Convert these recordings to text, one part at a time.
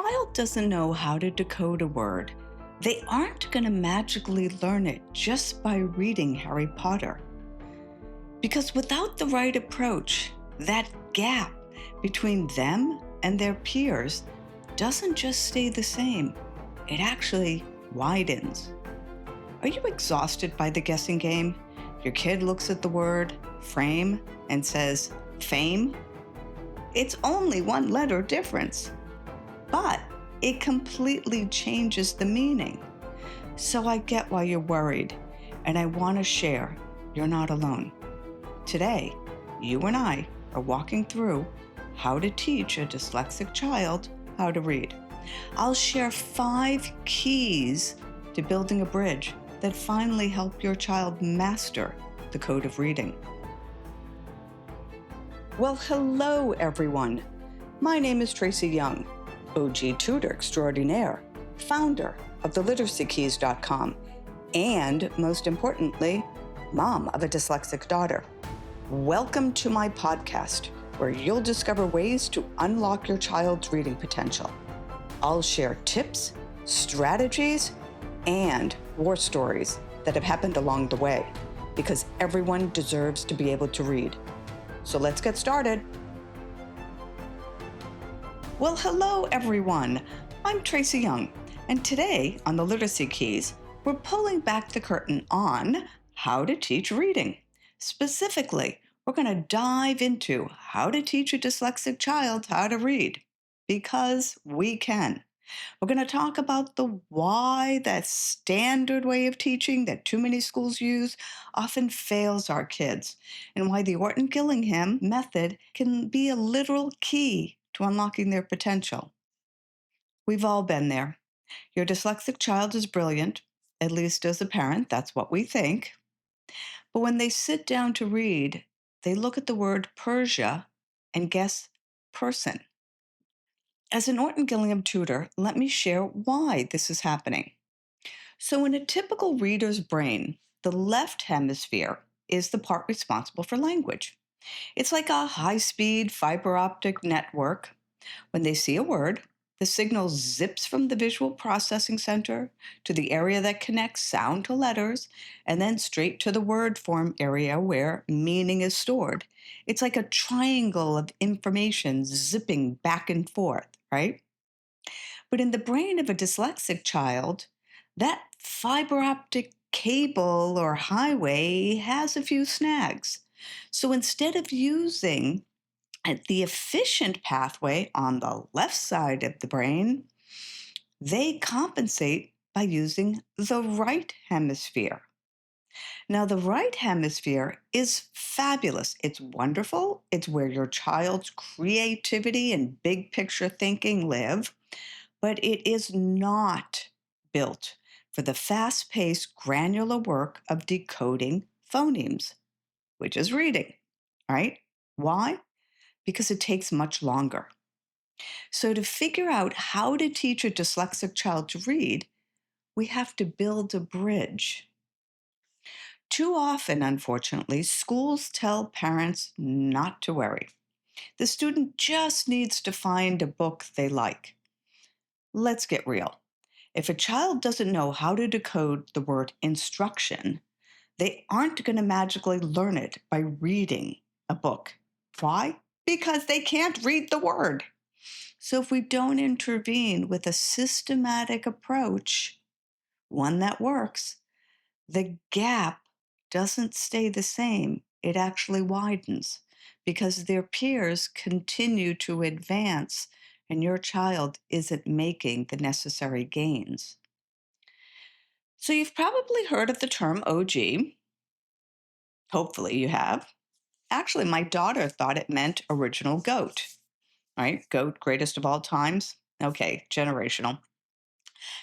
child doesn't know how to decode a word, they aren't going to magically learn it just by reading Harry Potter. Because without the right approach, that gap between them and their peers doesn't just stay the same, it actually widens. Are you exhausted by the guessing game? Your kid looks at the word frame and says fame. It's only one letter difference, but it completely changes the meaning. So I get why you're worried, and I want to share you're not alone. Today, you and I are walking through how to teach a dyslexic child how to read. I'll share 5 keys to building a bridge that finally help your child master the code of reading. Well, hello, everyone. My name is Tracy Young, OG tutor extraordinaire, founder of theliteracykeys.com, and most importantly, mom of a dyslexic daughter. Welcome to my podcast, where you'll discover ways to unlock your child's reading potential. I'll share tips, strategies, and war stories that have happened along the way, because everyone deserves to be able to read. So let's get started. Well, hello, everyone. I'm Tracy Young, and today on the Literacy Keys, we're pulling back the curtain on how to teach reading. Specifically, we're going to dive into how to teach a dyslexic child how to read, because we can. We're going to talk about the why that standard way of teaching that too many schools use often fails our kids, and why the Orton-Gillingham method can be a literal key to unlocking their potential. We've all been there. Your dyslexic child is brilliant, at least as a parent, that's what we think. But when they sit down to read, they look at the word Persia and guess person. As an Orton-Gillingham tutor, let me share why this is happening. So in a typical reader's brain, the left hemisphere is the part responsible for language. It's like a high-speed fiber optic network. When they see a word, the signal zips from the visual processing center to the area that connects sound to letters, and then straight to the word form area where meaning is stored. It's like a triangle of information zipping back and forth, right? But in the brain of a dyslexic child, that fiber optic cable or highway has a few snags. So instead of using the efficient pathway on the left side of the brain, they compensate by using the right hemisphere. Now, the right hemisphere is fabulous. It's wonderful. It's where your child's creativity and big picture thinking live, but it is not built for the fast-paced, granular work of decoding phonemes, which is reading, right? Why? Because it takes much longer. So to figure out how to teach a dyslexic child to read, we have to build a bridge. Too often, unfortunately, schools tell parents not to worry. The student just needs to find a book they like. Let's get real. If a child doesn't know how to decode the word instruction, they aren't going to magically learn it by reading a book. Why? Because they can't read the word. So if we don't intervene with a systematic approach, one that works, the gap doesn't stay the same. It actually widens because their peers continue to advance and your child isn't making the necessary gains. So you've probably heard of the term OG. Hopefully you have. Actually, my daughter thought it meant original goat, right? Goat, greatest of all times. Okay, generational.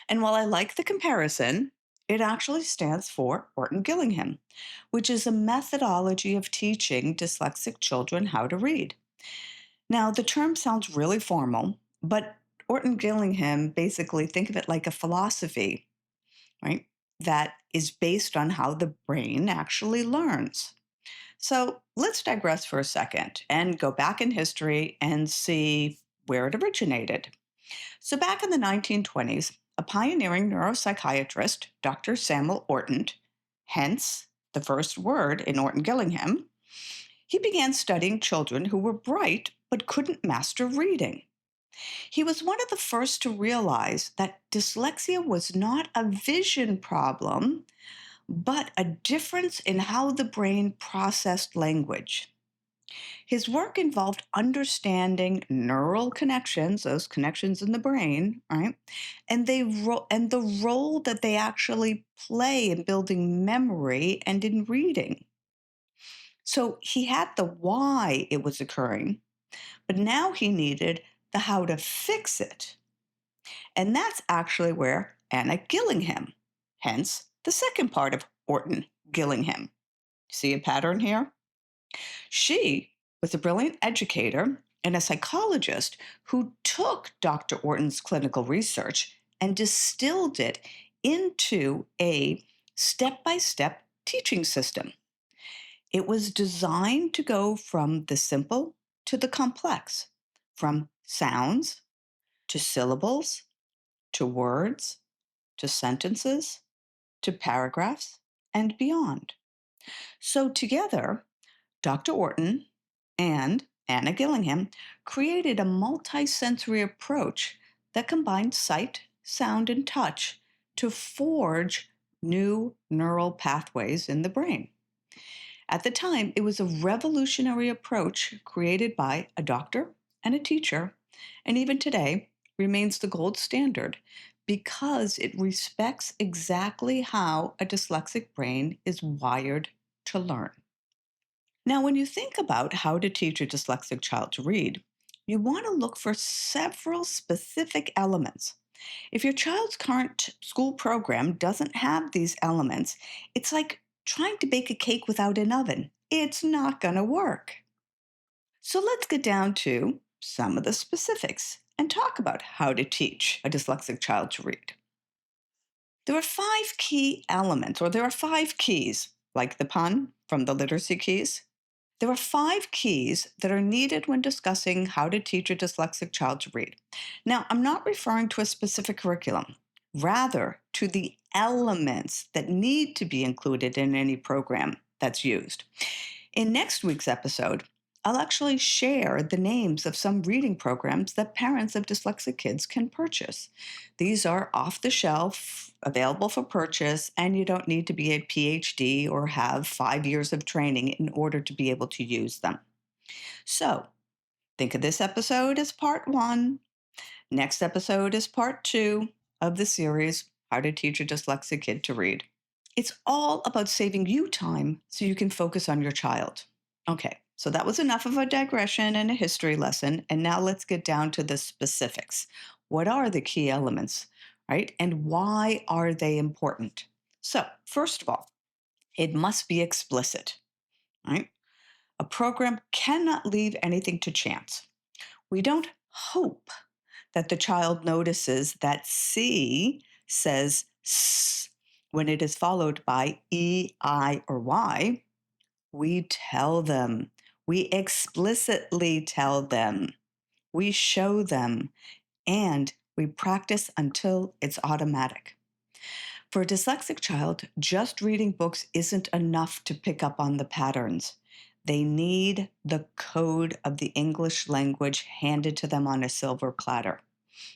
And while I like the comparison, it actually stands for Orton-Gillingham, which is a methodology of teaching dyslexic children how to read. Now, the term sounds really formal, but Orton-Gillingham, basically think of it like a philosophy, right? That is based on how the brain actually learns. So let's digress for a second and go back in history and see where it originated. So, back in the 1920s, a pioneering neuropsychiatrist, Dr. Samuel Orton, hence the first word in Orton Gillingham, he began studying children who were bright but couldn't master reading. He was one of the first to realize that dyslexia was not a vision problem, but a difference in how the brain processed language. His work involved understanding neural connections, those connections in the brain, right? And the role that they actually play in building memory and in reading. So he had the why it was occurring, but now he needed the how to fix it. And that's actually where Anna Gillingham, hence the second part of Orton Gillingham. See a pattern here? She was a brilliant educator and a psychologist who took Dr. Orton's clinical research and distilled it into a step by step teaching system. It was designed to go from the simple to the complex, from sounds to syllables to words to sentences to paragraphs and beyond. So, together, Dr. Orton and Anna Gillingham created a multisensory approach that combined sight, sound, and touch to forge new neural pathways in the brain. At the time, it was a revolutionary approach created by a doctor and a teacher, and even today remains the gold standard because it respects exactly how a dyslexic brain is wired to learn. Now, when you think about how to teach a dyslexic child to read, you want to look for several specific elements. If your child's current school program doesn't have these elements, it's like trying to bake a cake without an oven. It's not going to work. So let's get down to some of the specifics and talk about how to teach a dyslexic child to read. There are five key elements, or there are five keys, like the pun from the literacy keys. There are five keys that are needed when discussing how to teach a dyslexic child to read. Now, I'm not referring to a specific curriculum, rather, to the elements that need to be included in any program that's used. In next week's episode, I'll actually share the names of some reading programs that parents of dyslexic kids can purchase. These are off the shelf, available for purchase, and you don't need to be a PhD or have 5 years of training in order to be able to use them. So, think of this episode as part one. Next episode is part two of the series, How to Teach a Dyslexic Kid to Read. It's all about saving you time so you can focus on your child. Okay, so that was enough of a digression and a history lesson, and now let's get down to the specifics. What are the key elements, right? And why are they important? So, first of all, it must be explicit, right? A program cannot leave anything to chance. We don't hope that the child notices that C says S when it is followed by E, I, or Y. We tell them. We explicitly tell them. We show them. And we practice until it's automatic. For a dyslexic child, just reading books isn't enough to pick up on the patterns. They need the code of the English language handed to them on a silver platter.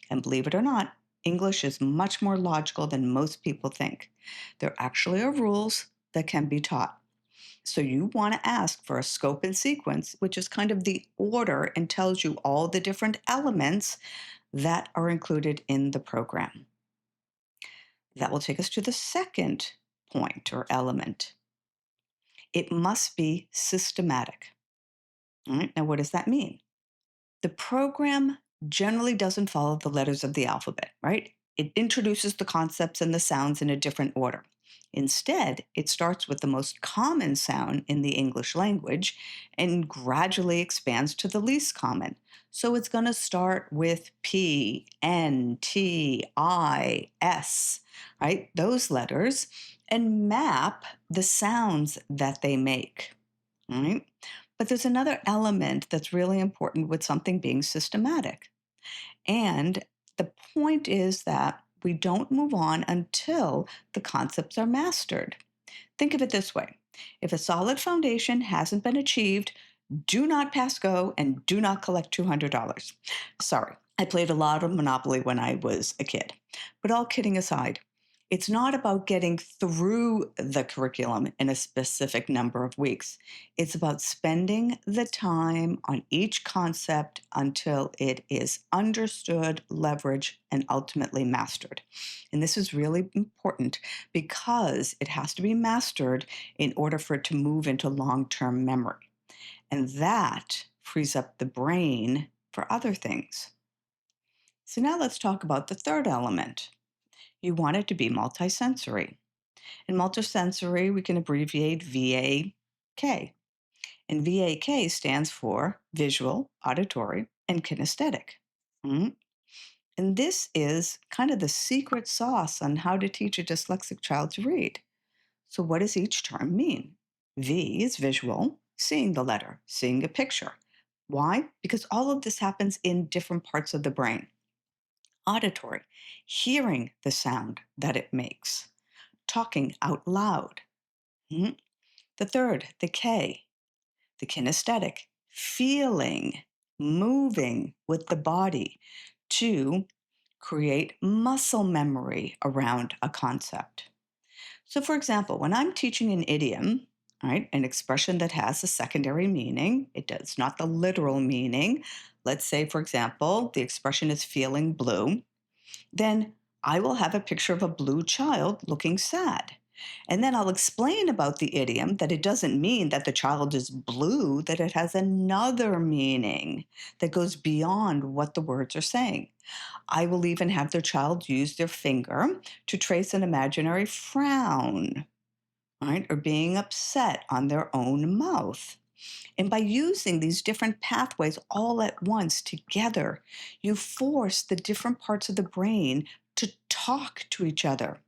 And believe it or not, English is much more logical than most people think. There actually are rules that can be taught. So you want to ask for a scope and sequence, which is kind of the order and tells you all the different elements that are included in the program. That will take us to the second point or element. It must be systematic. All right, now what does that mean? The program generally doesn't follow the letters of the alphabet, right? It introduces the concepts and the sounds in a different order. Instead, it starts with the most common sound in the English language and gradually expands to the least common. So it's going to start with P, N, T, I, S, right? Those letters, and map the sounds that they make, right? But there's another element that's really important with something being systematic. And The point is that we don't move on until the concepts are mastered. Think of it this way: if a solid foundation hasn't been achieved, do not pass go and do not collect $200. Sorry, I played a lot of Monopoly when I was a kid. But all kidding aside, it's not about getting through the curriculum in a specific number of weeks. It's about spending the time on each concept until it is understood, leveraged, and ultimately mastered. And this is really important because it has to be mastered in order for it to move into long term memory. And that frees up the brain for other things. So now let's talk about the third element. You want it to be multisensory. In multisensory, we can abbreviate VAK. And VAK stands for visual, auditory, and kinesthetic. Mm. And this is kind of the secret sauce on how to teach a dyslexic child to read. So, what does each term mean? V is visual, seeing the letter, seeing a picture. Why? Because all of this happens in different parts of the brain. Auditory, hearing the sound that it makes, talking out loud. Mhm. The third, the K, the kinesthetic, feeling, moving with the body to create muscle memory around a concept. So, for example, when I'm teaching an idiom, right, an expression that has a secondary meaning, it does not the literal meaning. Let's say, for example, the expression is feeling blue, then I will have a picture of a blue child looking sad. And then I'll explain about the idiom that it doesn't mean that the child is blue, that it has another meaning that goes beyond what the words are saying. I will even have their child use their finger to trace an imaginary frown, right, or being upset on their own mouth. And by using these different pathways all at once together, you force the different parts of the brain to talk to each other.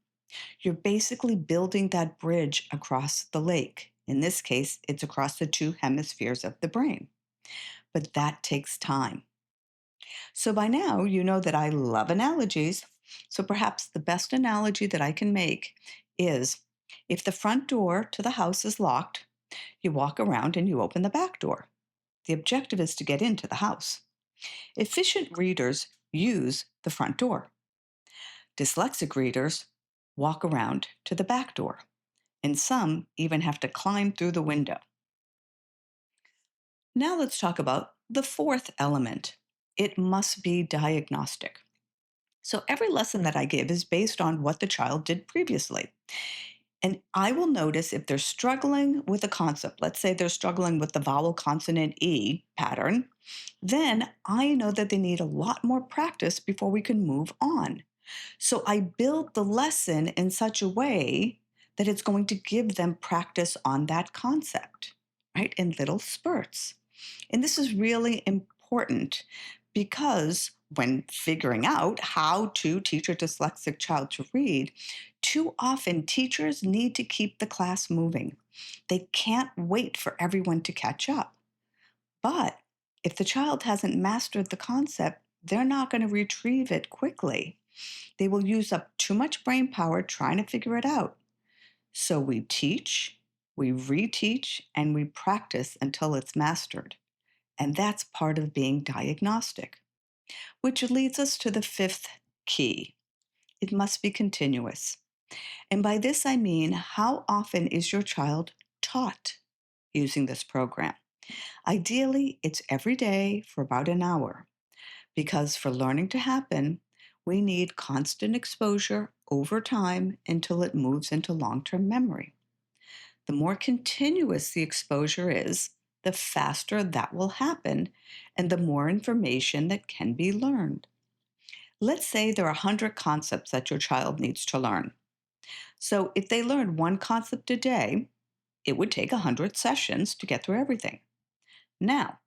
You're basically building that bridge across the lake. In this case, it's across the two hemispheres of the brain. But that takes time. So by now, you know that I love analogies. So perhaps the best analogy that I can make is if the front door to the house is locked, you walk around and you open the back door. The objective is to get into the house. Efficient readers use the front door. Dyslexic readers walk around to the back door, and some even have to climb through the window. Now let's talk about the fourth element. It must be diagnostic. So every lesson that I give is based on what the child did previously. And I will notice if they're struggling with a concept, let's say they're struggling with the vowel consonant E pattern, then I know that they need a lot more practice before we can move on. So I build the lesson in such a way that it's going to give them practice on that concept, right, in little spurts. And this is really important because when figuring out how to teach a dyslexic child to read, too often teachers need to keep the class moving. They can't wait for everyone to catch up. But if the child hasn't mastered the concept, they're not going to retrieve it quickly. They will use up too much brain power trying to figure it out. So we teach, we reteach, and we practice until it's mastered. And that's part of being diagnostic, which leads us to the fifth key. It must be continuous. And by this, I mean, how often is your child taught using this program? Ideally, it's every day for about an hour, because for learning to happen, we need constant exposure over time until it moves into long term memory. The more continuous the exposure is, the faster that will happen and the more information that can be learned. Let's say there are 100 concepts that your child needs to learn. So if they learn one concept a day, it would take 100 sessions to get through everything. Now,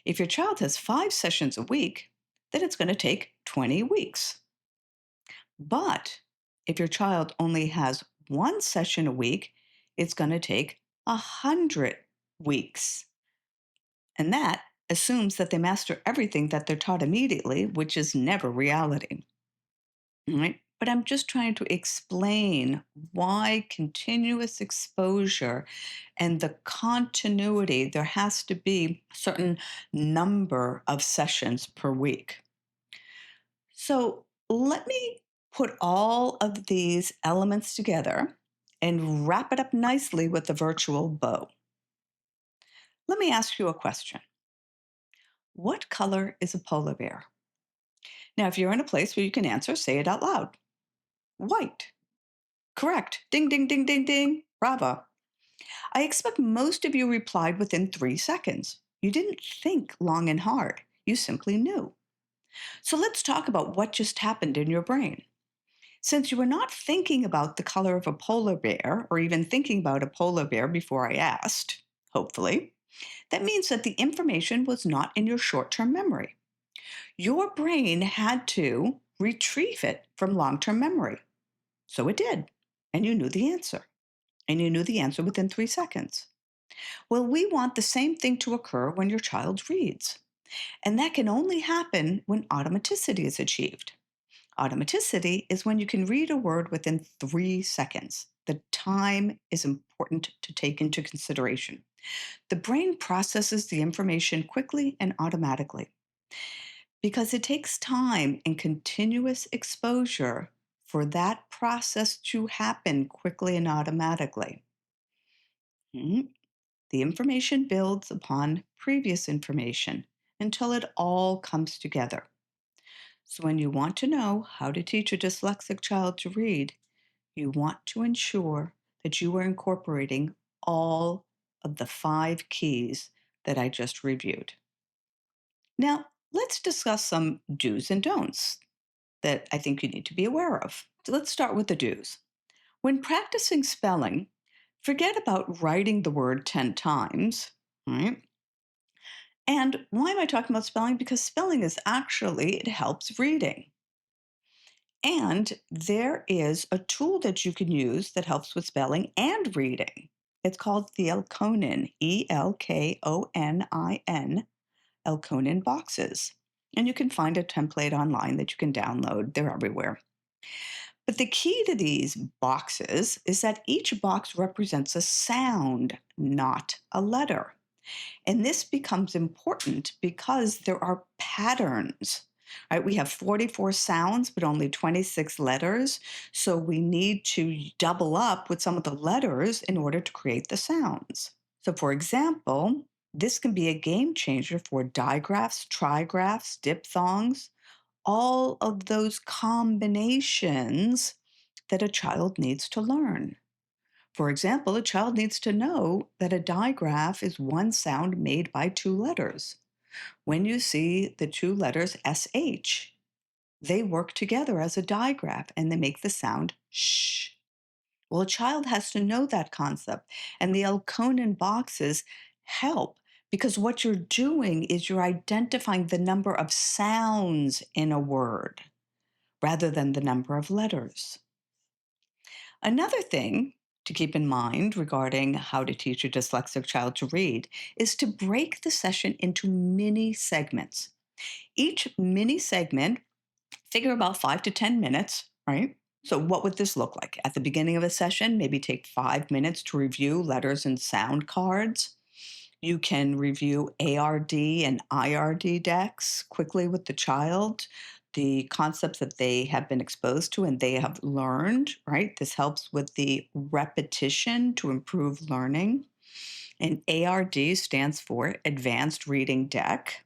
if your child has 5 sessions a week, then it's going to take 20 weeks. But if your child only has one session a week, it's going to take 100 weeks. And that assumes that they master everything that they're taught immediately, which is never reality. All right? But I'm just trying to explain why continuous exposure and the continuity, there has to be a certain number of sessions per week. So let me put all of these elements together and wrap it up nicely with a virtual bow. Let me ask you a question. What color is a polar bear? Now, if you're in a place where you can answer, say it out loud. White. Correct. Ding, ding, ding, ding, ding. Bravo. I expect most of you replied within 3 seconds. You didn't think long and hard. You simply knew. So let's talk about what just happened in your brain. Since you were not thinking about the color of a polar bear or even thinking about a polar bear before I asked, hopefully, that means that the information was not in your short term memory. Your brain had to retrieve it from long term memory. So it did. And you knew the answer. And you knew the answer within 3 seconds. Well, we want the same thing to occur when your child reads. And that can only happen when automaticity is achieved. Automaticity is when you can read a word within 3 seconds. The time is important to take into consideration. The brain processes the information quickly and automatically because it takes time and continuous exposure for that process to happen quickly and automatically. Mhm. The information builds upon previous information until it all comes together. So, when you want to know how to teach a dyslexic child to read, you want to ensure that you are incorporating all of the 5 keys that I just reviewed. Now, let's discuss some do's and don'ts that I think you need to be aware of. So let's start with the do's. When practicing spelling, forget about writing the word 10 times, right? And why am I talking about spelling? Because spelling is actually, it helps reading. And there is a tool that you can use that helps with spelling and reading. It's called the Elkonin, Elkonin, Elkonin boxes. And you can find a template online that you can download. They're everywhere. But the key to these boxes is that each box represents a sound, not a letter. And this becomes important because there are patterns. Right? We have 44 sounds, but only 26 letters. So we need to double up with some of the letters in order to create the sounds. So, for example, this can be a game changer for digraphs, trigraphs, diphthongs, all of those combinations that a child needs to learn. For example, a child needs to know that a digraph is one sound made by 2 letters. When you see the 2 letters SH, they work together as a digraph and they make the sound sh. Well, a child has to know that concept, and the Elkonin boxes help because what you're doing is you're identifying the number of sounds in a word rather than the number of letters. Another thing to keep in mind regarding how to teach a dyslexic child to read is to break the session into mini segments. Each mini segment, figure about 5 to 10 minutes, right? So, what would this look like? At the beginning of a session, maybe take 5 minutes to review letters and sound cards. You can review ARD and IRD decks quickly with the child, the concepts that they have been exposed to and they have learned, right? This helps with the repetition to improve learning. And ARD stands for Advanced Reading Deck,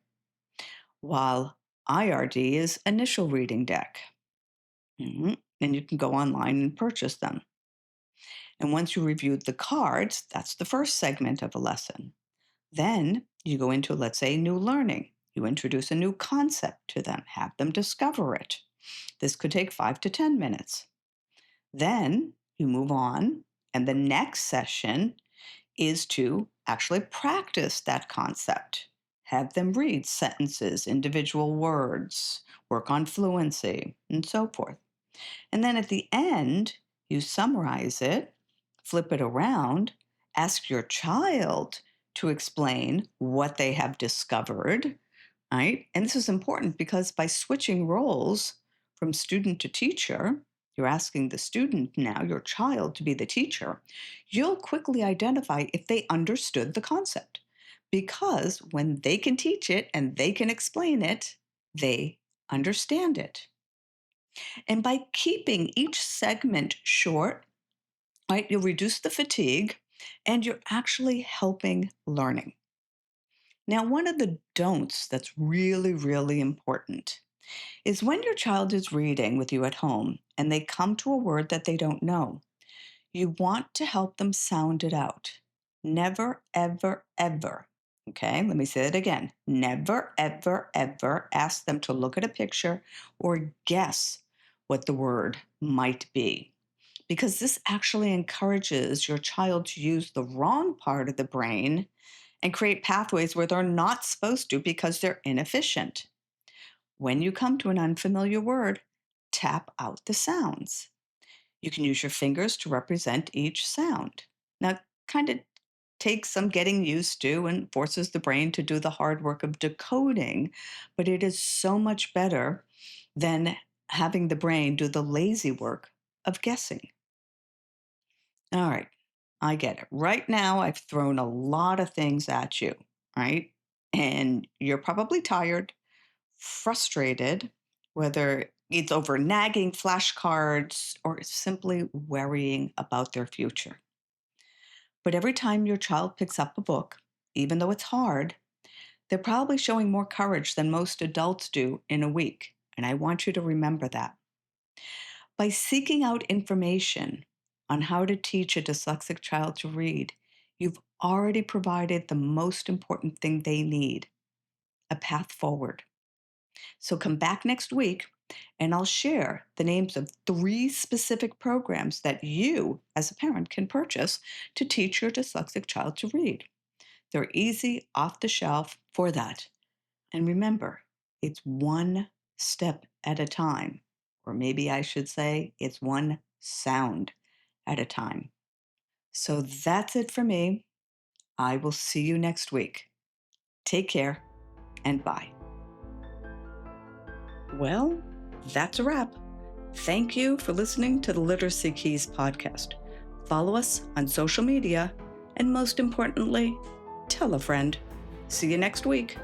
while IRD is Initial Reading Deck. And you can go online and purchase them. And once you reviewed the cards, that's the first segment of a lesson. Then you go into, let's say, new learning. You introduce a new concept to them, have them discover it. This could take 5 to 10 minutes. Then you move on, and the next session is to actually practice that concept. Have them read sentences, individual words, work on fluency, and so forth. And then at the end, you summarize it, flip it around, ask your child to explain what they have discovered, right? And this is important because by switching roles from student to teacher, you're asking the student now, your child, to be the teacher, you'll quickly identify if they understood the concept. Because when they can teach it and they can explain it, they understand it. And by keeping each segment short, right, you'll reduce the fatigue and you're actually helping learning. Now, one of the don'ts that's really, really important is when your child is reading with you at home and they come to a word that they don't know, you want to help them sound it out. Never, ever, ever. Okay, let me say it again. Never, ever, ever ask them to look at a picture or guess what the word might be, because this actually encourages your child to use the wrong part of the brain and create pathways where they're not supposed to because they're inefficient. When you come to an unfamiliar word, tap out the sounds. You can use your fingers to represent each sound. Now, kind of takes some getting used to and forces the brain to do the hard work of decoding, but it is so much better than having the brain do the lazy work of guessing. All right, I get it. Right now, I've thrown a lot of things at you, right? And you're probably tired, frustrated, whether it's over nagging flashcards or simply worrying about their future. But every time your child picks up a book, even though it's hard, they're probably showing more courage than most adults do in a week. And I want you to remember that. By seeking out information on how to teach a dyslexic child to read, you've already provided the most important thing they need: a path forward. So come back next week and I'll share the names of 3 specific programs that you, as a parent, can purchase to teach your dyslexic child to read. They're easy, off the shelf for that. And remember, it's one step at a time. Or maybe I should say it's one sound at a time. So that's it for me. I will see you next week. Take care and bye. Well, that's a wrap. Thank you for listening to the Literacy Keys podcast. Follow us on social media, and most importantly, tell a friend. See you next week.